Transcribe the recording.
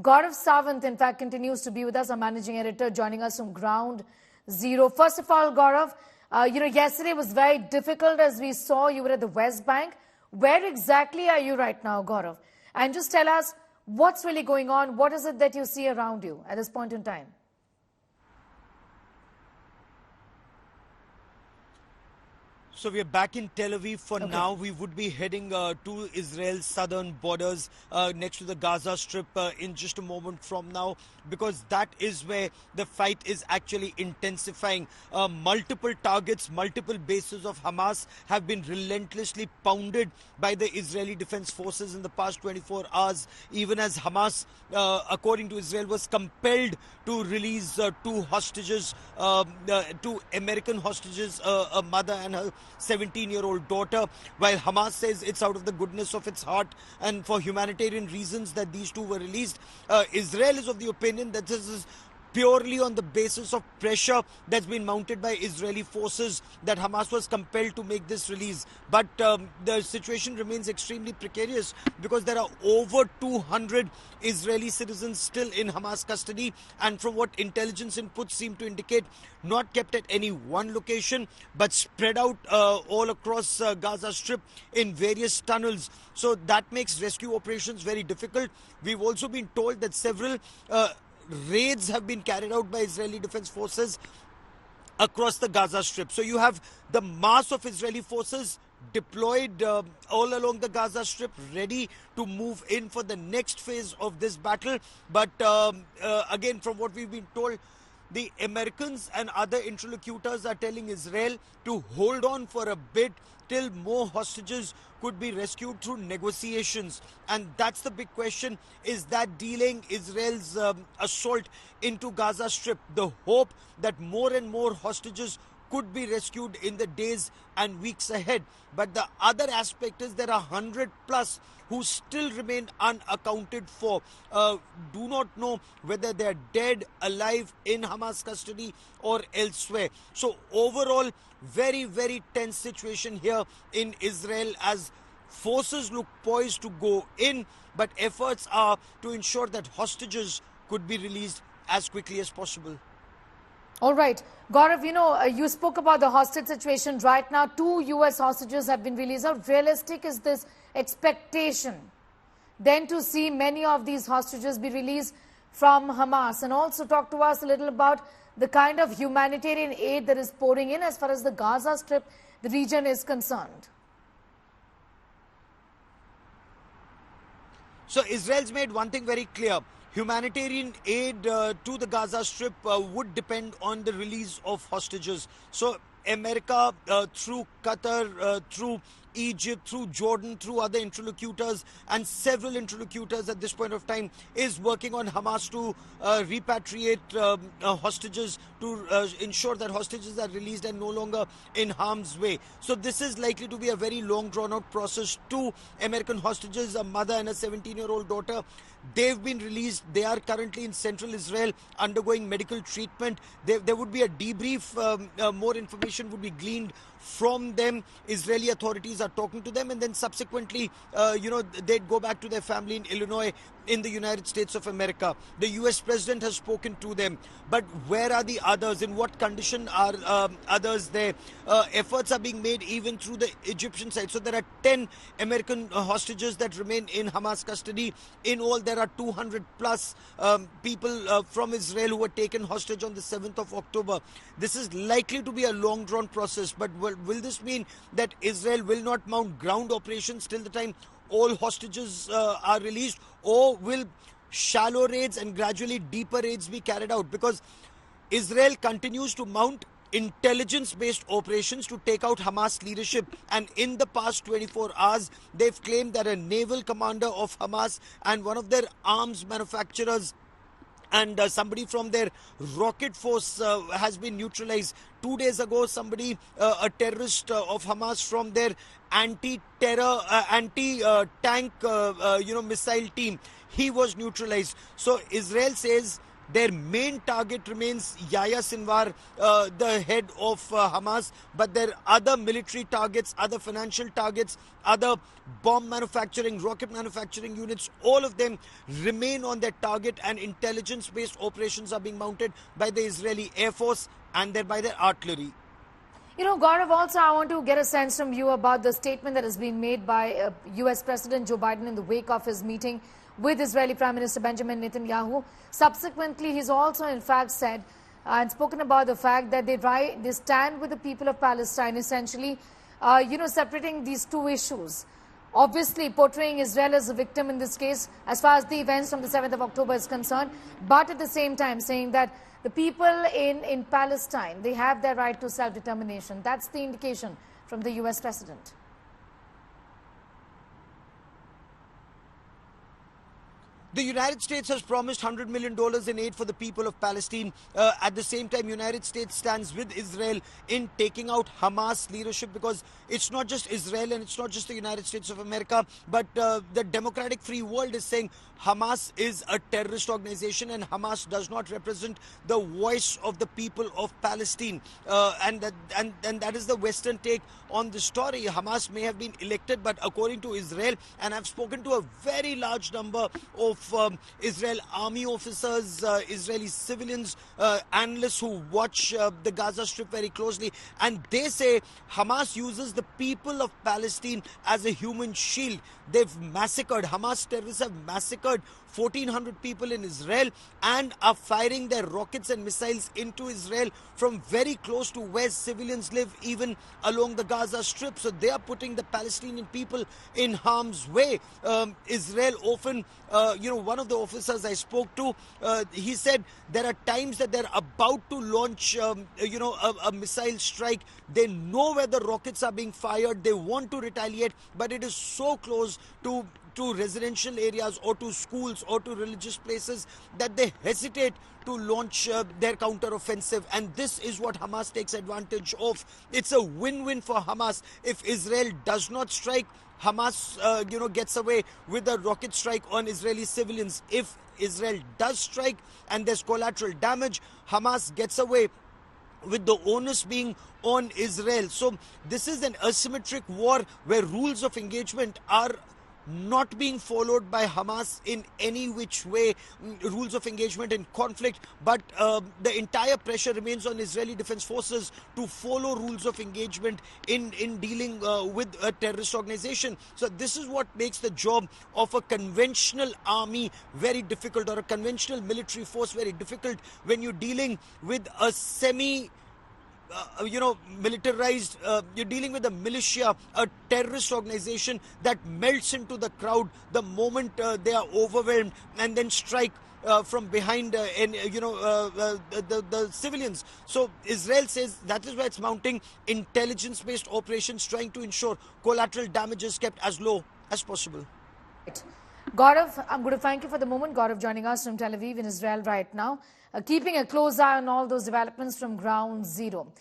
Gaurav Sawant, in fact, continues to be with us, our managing editor, joining us from Ground Zero. First of all, Gaurav, yesterday was very difficult as we saw you were at the West Bank. Where exactly are you right now, Gaurav? And just tell us what's really going on. What is it that you see around you at this point in time? So we are back in Tel Aviv for now. We would be heading to Israel's southern borders next to the Gaza Strip in just a moment from now, because that is where the fight is actually intensifying. Multiple targets, multiple bases of Hamas have been relentlessly pounded by the Israeli Defense Forces in the past 24 hours, even as Hamas, according to Israel, was compelled to release two hostages, two American hostages, a mother and her 17-year-old daughter, while Hamas says it's out of the goodness of its heart and for humanitarian reasons that these two were released. Israel is of the opinion that this is purely on the basis of pressure that's been mounted by Israeli forces that Hamas was compelled to make this release. But the situation remains extremely precarious because there are over 200 Israeli citizens still in Hamas custody, and from what intelligence inputs seem to indicate, not kept at any one location but spread out all across Gaza Strip in various tunnels. So that makes rescue operations very difficult. We've also been told that several raids have been carried out by Israeli Defense Forces across the Gaza Strip. So you have the mass of Israeli forces deployed all along the Gaza Strip, ready to move in for the next phase of this battle. But again, from what we've been told, the Americans and other interlocutors are telling Israel to hold on for a bit till more hostages could be rescued through negotiations. And that's the big question. Is that delaying Israel's assault into Gaza Strip? The hope that more and more hostages could be rescued in the days and weeks ahead. But the other aspect is there are 100 plus who still remain unaccounted for, do not know whether they are dead, alive, in Hamas custody or elsewhere. So overall, very, very tense situation here in Israel as forces look poised to go in, but efforts are to ensure that hostages could be released as quickly as possible. All right. Gaurav, you spoke about the hostage situation. Right now, 2 U.S. hostages have been released. How realistic is this expectation then to see many of these hostages be released from Hamas? And also talk to us a little about the kind of humanitarian aid that is pouring in as far as the Gaza Strip, the region, is concerned. So Israel's made one thing very clear. Humanitarian aid to the Gaza Strip would depend on the release of hostages. So America, through Qatar, through Egypt, through Jordan, through other interlocutors and several interlocutors at this point of time, is working on Hamas to repatriate hostages, to ensure that hostages are released and no longer in harm's way. So this is likely to be a very long drawn out process. 2 American hostages, a mother and a 17-year-old daughter, they've been released. They are currently in central Israel undergoing medical treatment. There would be a debrief. More information would be gleaned from them. Israeli authorities are talking to them, and then subsequently, they'd go back to their family in Illinois, in the United States of America. The US president has spoken to them. But where are the others? In what condition are others there? Efforts are being made even through the Egyptian side. So there are 10 American hostages that remain in Hamas custody. In all, there are 200 plus people from Israel who were taken hostage on the 7th of October. This is likely to be a long drawn process. But will this mean that Israel will not mount ground operations till the time all hostages are released, or will shallow raids and gradually deeper raids be carried out? Because Israel continues to mount intelligence-based operations to take out Hamas leadership, and in the past 24 hours they've claimed that a naval commander of Hamas and one of their arms manufacturers and somebody from their rocket force has been neutralized. 2 days ago, somebody, a terrorist of Hamas from their anti-terror, anti-tank, missile team, he was neutralized. So Israel says Their main target remains Yahya Sinwar, the head of Hamas, but there are other military targets, other financial targets, other bomb manufacturing, rocket manufacturing units, all of them remain on their target, and intelligence-based operations are being mounted by the Israeli Air Force and then by their artillery. You know, Gaurav, also I want to get a sense from you about the statement that has been made by US President Joe Biden in the wake of his meeting with Israeli Prime Minister Benjamin Netanyahu. Subsequently, he's also in fact said and spoken about the fact that they stand with the people of Palestine, essentially, separating these two issues. Obviously, portraying Israel as a victim in this case, as far as the events from the 7th of October is concerned, but at the same time saying that the people in Palestine, they have their right to self-determination. That's the indication from the US President. The United States has promised $100 million in aid for the people of Palestine. At the same time, United States stands with Israel in taking out Hamas leadership, because it's not just Israel and it's not just the United States of America, but the democratic free world is saying Hamas is a terrorist organization and Hamas does not represent the voice of the people of Palestine. And that is the Western take on the story. Hamas may have been elected, but according to Israel, and I've spoken to a very large number of Israel army officers, Israeli civilians, analysts who watch the Gaza Strip very closely, and they say Hamas uses the people of Palestine as a human shield. They've massacred, Hamas terrorists have massacred 1,400 people in Israel and are firing their rockets and missiles into Israel from very close to where civilians live, even along the Gaza Strip. So they are putting the Palestinian people in harm's way. Israel often, one of the officers I spoke to, he said there are times that they're about to launch, a missile strike. They know where the rockets are being fired. They want to retaliate, but it is so close to residential areas or to schools or to religious places that they hesitate to launch their counter-offensive. And this is what Hamas takes advantage of. It's a win-win for Hamas. If Israel does not strike, Hamas, gets away with a rocket strike on Israeli civilians. If Israel does strike and there's collateral damage, Hamas gets away with the onus being on Israel. So this is an asymmetric war where rules of engagement are not being followed by Hamas in any which way, rules of engagement in conflict, but the entire pressure remains on Israeli Defense Forces to follow rules of engagement in dealing with a terrorist organization. So this is what makes the job of a conventional army very difficult, or a conventional military force very difficult, when you're dealing with a militarized, you're dealing with a militia, a terrorist organization that melts into the crowd the moment they are overwhelmed and then strike from behind the civilians. So Israel says that is why it's mounting intelligence-based operations, trying to ensure collateral damage is kept as low as possible. Right. Gaurav, I'm going to thank you for the moment. Gaurav joining us from Tel Aviv in Israel right now, keeping a close eye on all those developments from ground zero.